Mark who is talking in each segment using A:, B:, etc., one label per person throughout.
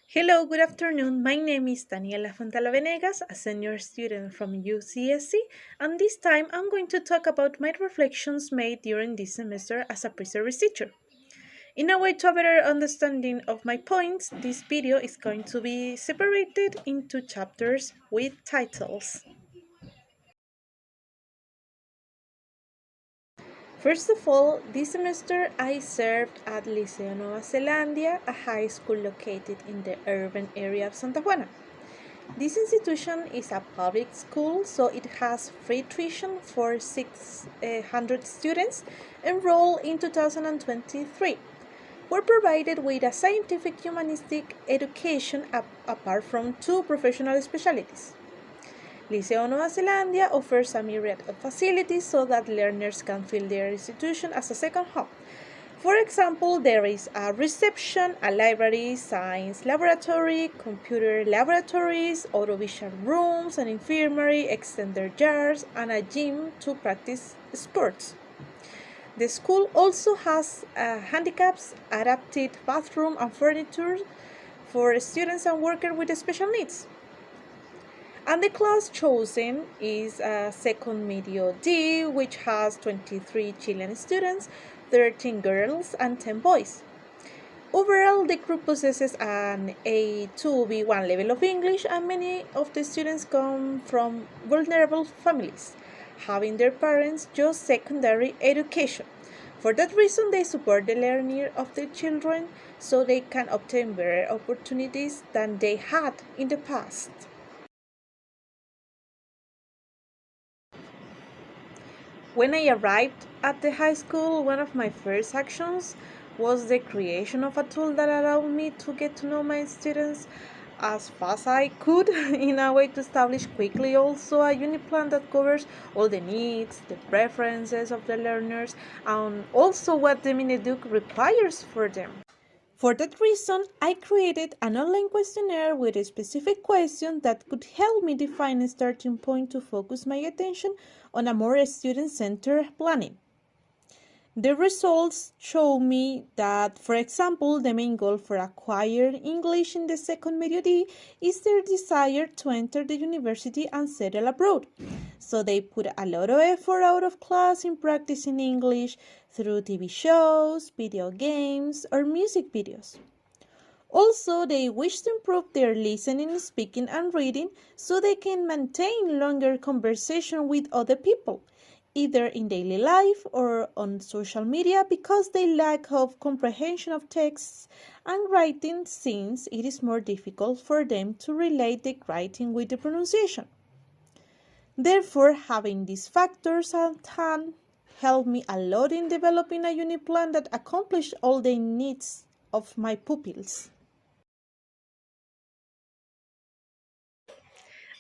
A: Hello, good afternoon. My name is Daniela Fontala Venegas, a senior student from UCSC, and this time I'm going to talk about my reflections made during this semester as a pre-service teacher. In a way to a better understanding of my points, this video is going to be separated into chapters with titles. First of all, this semester I served at Liceo Nueva Zelandia, a high school located in the urban area of Santa Juana. This institution is a public school, so it has free tuition for 600 students enrolled in 2023. We're provided with a scientific humanistic education apart from two professional specialties. Liceo Nueva Zelandia offers a myriad of facilities so that learners can feel their institution as a second home. For example, there is a reception, a library, science laboratory, computer laboratories, audiovisual rooms, an infirmary, extended yards, and a gym to practice sports. The school also has handicaps, adapted bathroom and furniture for students and workers with special needs. And the class chosen is second medio D, which has 23 Chilean students, 13 girls, and 10 boys. Overall, the group possesses an A2 B1 level of English, and many of the students come from vulnerable families, having their parents just secondary education. For that reason, they support the learning of their children so they can obtain better opportunities than they had in the past. When I arrived at the high school, one of my first actions was the creation of a tool that allowed me to get to know my students as fast as I could in a way to establish quickly also a unit plan that covers all the needs, the preferences of the learners, and also what the Mineduc requires for them. For that reason, I created an online questionnaire with a specific question that could help me define a starting point to focus my attention on a more student-centered planning. The results show me that, for example, the main goal for acquiring English in the second medio D is their desire to enter the university and settle abroad. So they put a lot of effort out of class in practicing English through TV shows, video games, or music videos. Also, they wish to improve their listening, speaking, and reading so they can maintain longer conversation with other people, either in daily life or on social media because they lack of comprehension of texts and writing since it is more difficult for them to relate the writing with the pronunciation. Therefore, having these factors at hand helped me a lot in developing a unit plan that accomplished all the needs of my pupils.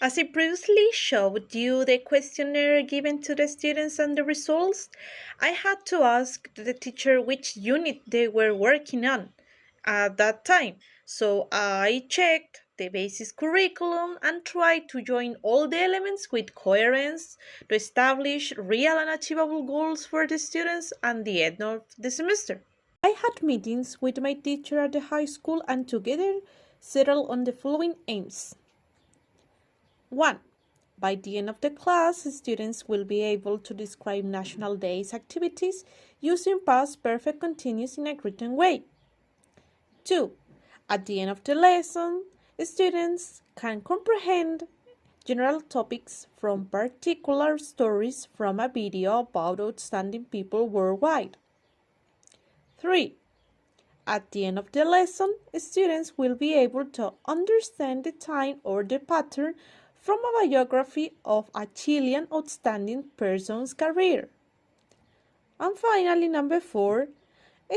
A: As I previously showed you the questionnaire given to the students and the results, I had to ask the teacher which unit they were working on at that time. So I checked the basic curriculum and tried to join all the elements with coherence to establish real and achievable goals for the students at the end of the semester. I had meetings with my teacher at the high school and together settled on the following aims. 1. By the end of the class, students will be able to describe National Day's activities using past perfect continuous in a written way. 2. At the end of the lesson, students can comprehend general topics from particular stories from a video about outstanding people worldwide. 3. At the end of the lesson, students will be able to understand the time or the pattern from a biography of a Chilean outstanding person's career. And finally, number 4,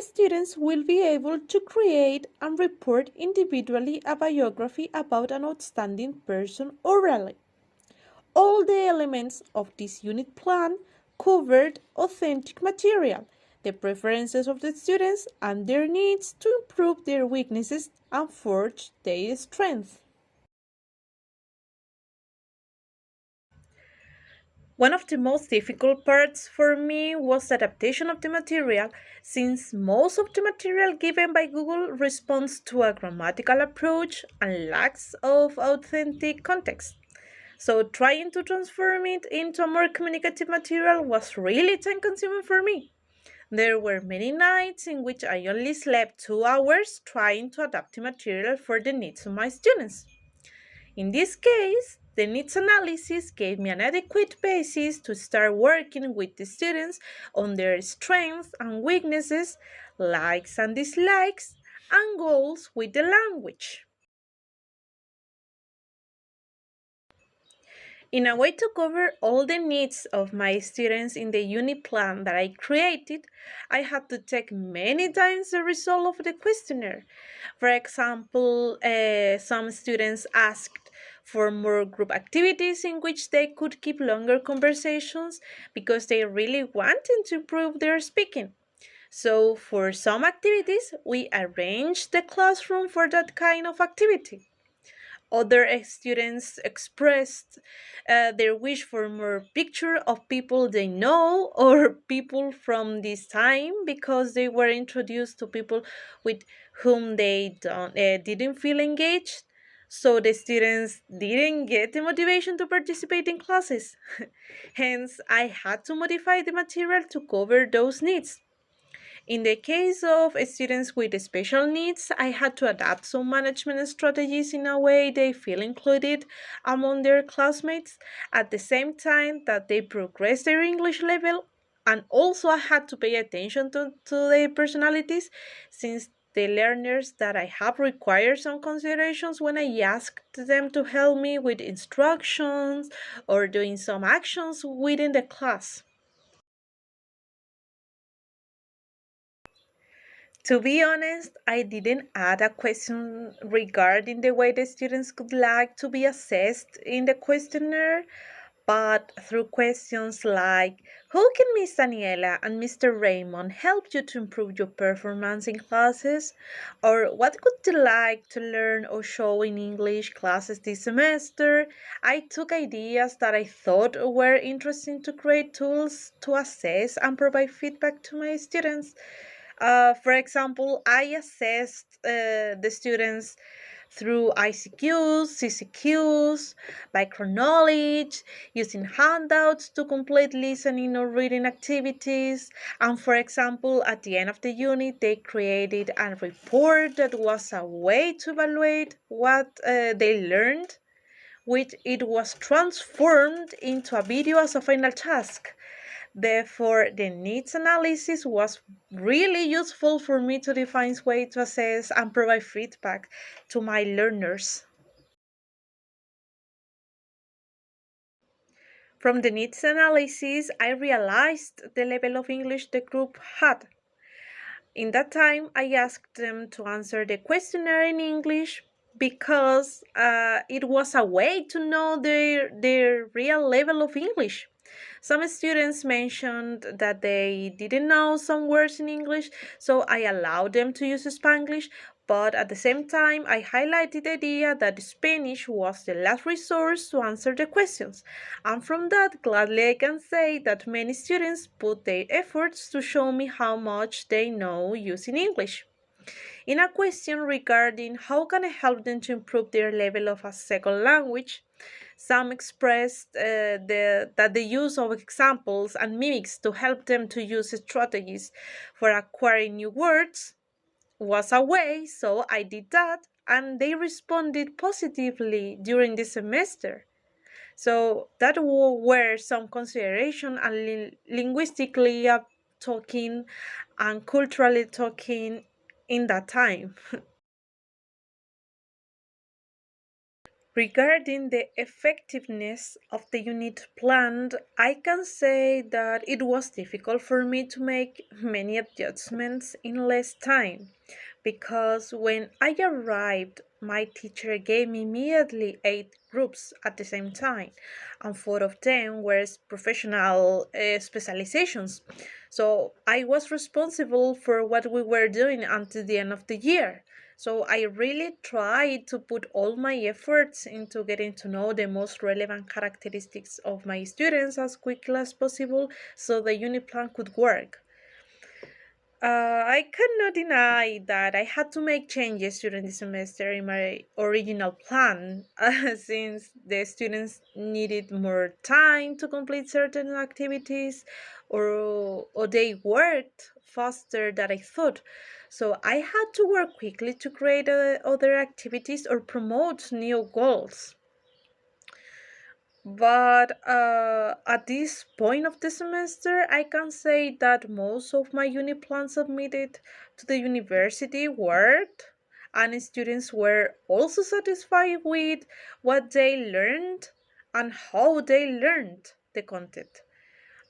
A: students will be able to create and report individually a biography about an outstanding person orally. All the elements of this unit plan covered authentic material, the preferences of the students, and their needs to improve their weaknesses and forge their strengths. One of the most difficult parts for me was the adaptation of the material, since most of the material given by Google responds to a grammatical approach and lacks of authentic context. So trying to transform it into a more communicative material was really time consuming for me. There were many nights in which I only slept 2 hours trying to adapt the material for the needs of my students. In this case, the needs analysis gave me an adequate basis to start working with the students on their strengths and weaknesses, likes and dislikes, and goals with the language. In a way to cover all the needs of my students in the unit plan that I created, I had to take many times the result of the questionnaire. For example, some students asked for more group activities in which they could keep longer conversations because they really wanted to improve their speaking. So, for some activities, we arranged the classroom for that kind of activity. Other students expressed their wish for more picture of people they know or people from this time because they were introduced to people with whom they didn't feel engaged. So the students didn't get the motivation to participate in classes. Hence, I had to modify the material to cover those needs. In the case of students with special needs, I had to adapt some management strategies in a way they feel included among their classmates at the same time that they progress their English level. And also, I had to pay attention to their personalities since the learners that I have require some considerations when I asked them to help me with instructions or doing some actions within the class. To be honest, I didn't add a question regarding the way the students could like to be assessed in the questionnaire, but through questions like how can Miss Daniela and Mr. Raymond help you to improve your performance in classes? Or what would you like to learn or show in English classes this semester? I took ideas that I thought were interesting to create tools to assess and provide feedback to my students. For example, I assessed the students through ICQs, CCQs, microknowledge, using handouts to complete listening or reading activities. And for example, at the end of the unit, they created a report that was a way to evaluate what they learned, which it was transformed into a video as a final task. Therefore, the needs analysis was really useful for me to define ways to assess and provide feedback to my learners. From the needs analysis, I realized the level of English the group had. In that time, I asked them to answer the questionnaire in English because it was a way to know their real level of English. Some students mentioned that they didn't know some words in English, so I allowed them to use Spanglish, but at the same time, I highlighted the idea that Spanish was the last resource to answer the questions. And from that, gladly I can say that many students put their efforts to show me how much they know using English. In a question regarding how can I help them to improve their level of a second language, some expressed that the use of examples and mimics to help them to use strategies for acquiring new words was a way, so I did that, and they responded positively during the semester. So that were some consideration and linguistically talking and culturally talking in that time. Regarding the effectiveness of the unit planned, I can say that it was difficult for me to make many adjustments in less time because when I arrived, my teacher gave me immediately 8 groups at the same time, and 4 of them were professional specializations. So I was responsible for what we were doing until the end of the year. So I really tried to put all my efforts into getting to know the most relevant characteristics of my students as quickly as possible so the unit plan could work. I cannot deny that I had to make changes during the semester in my original plan, since the students needed more time to complete certain activities, or they worked faster than I thought. So I had to work quickly to create other activities or promote new goals. But at this point of the semester, I can say that most of my unit plans submitted to the university worked, and students were also satisfied with what they learned and how they learned the content.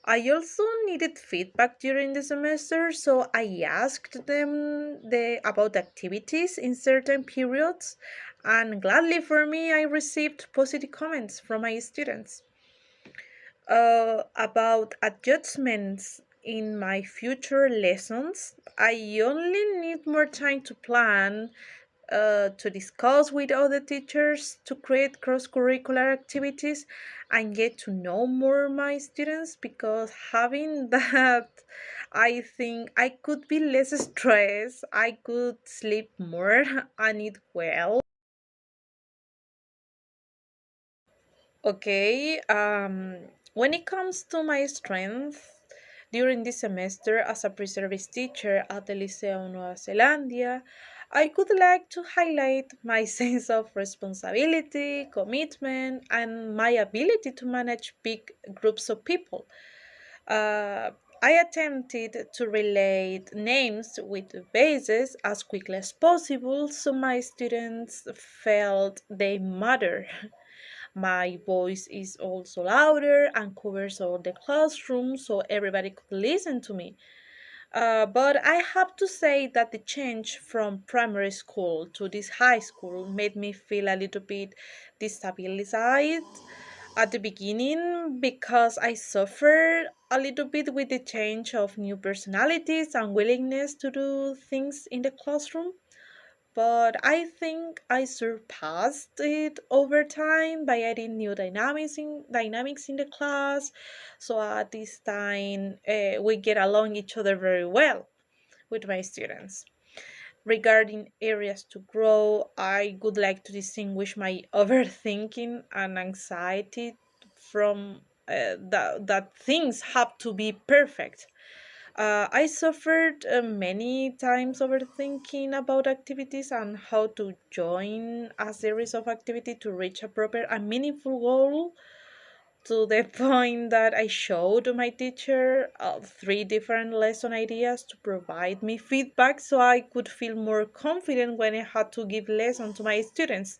A: I also needed feedback during the semester, so I asked them about the activities in certain periods, and gladly for me, I received positive comments from my students about adjustments in my future lessons. I only need more time to plan, to discuss with other teachers, to create cross curricular activities, and get to know more my students, because having that, I think I could be less stressed, I could sleep more, and eat well. Okay, when it comes to my strength during this semester as a pre-service teacher at the Liceo Nueva Zelandia, I would like to highlight my sense of responsibility, commitment, and my ability to manage big groups of people. Uh, I attempted to relate names with bases as quickly as possible so my students felt they matter. My voice is also louder and covers all the classroom so everybody could listen to me. But I have to say that the change from primary school to this high school made me feel a little bit destabilized at the beginning, because I suffered a little bit with the change of new personalities and willingness to do things in the classroom. But I think I surpassed it over time by adding new dynamics in the class. So at this time, we get along each other very well with my students. Regarding areas to grow, I would like to distinguish my overthinking and anxiety from that things have to be perfect. I suffered many times overthinking about activities and how to join a series of activity to reach a proper and meaningful goal, to the point that I showed my teacher three different lesson ideas to provide me feedback so I could feel more confident when I had to give lesson to my students.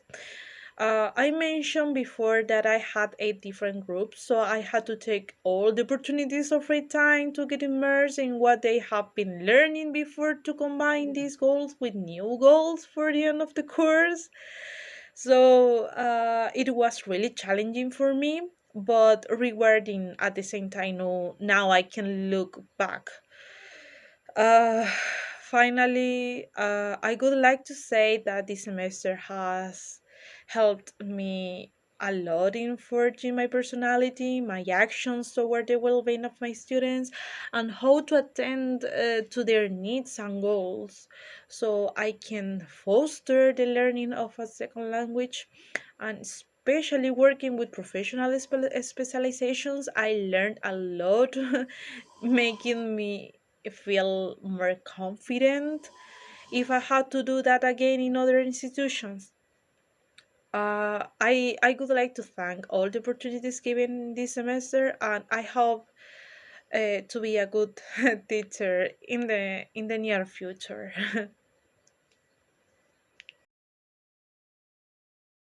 A: I mentioned before that I had eight different groups, so I had to take all the opportunities of free time to get immersed in what they have been learning before, to combine these goals with new goals for the end of the course. So it was really challenging for me, but rewarding at the same time. Now I can look back. Uh, Finally, I would like to say that this semester has helped me a lot in forging my personality, my actions toward the well being of my students, and how to attend to their needs and goals so I can foster the learning of a second language. And especially working with professional specializations, I learned a lot, making me feel more confident if I had to do that again in other institutions. I would like to thank all the opportunities given this semester, and I hope to be a good teacher in the near future.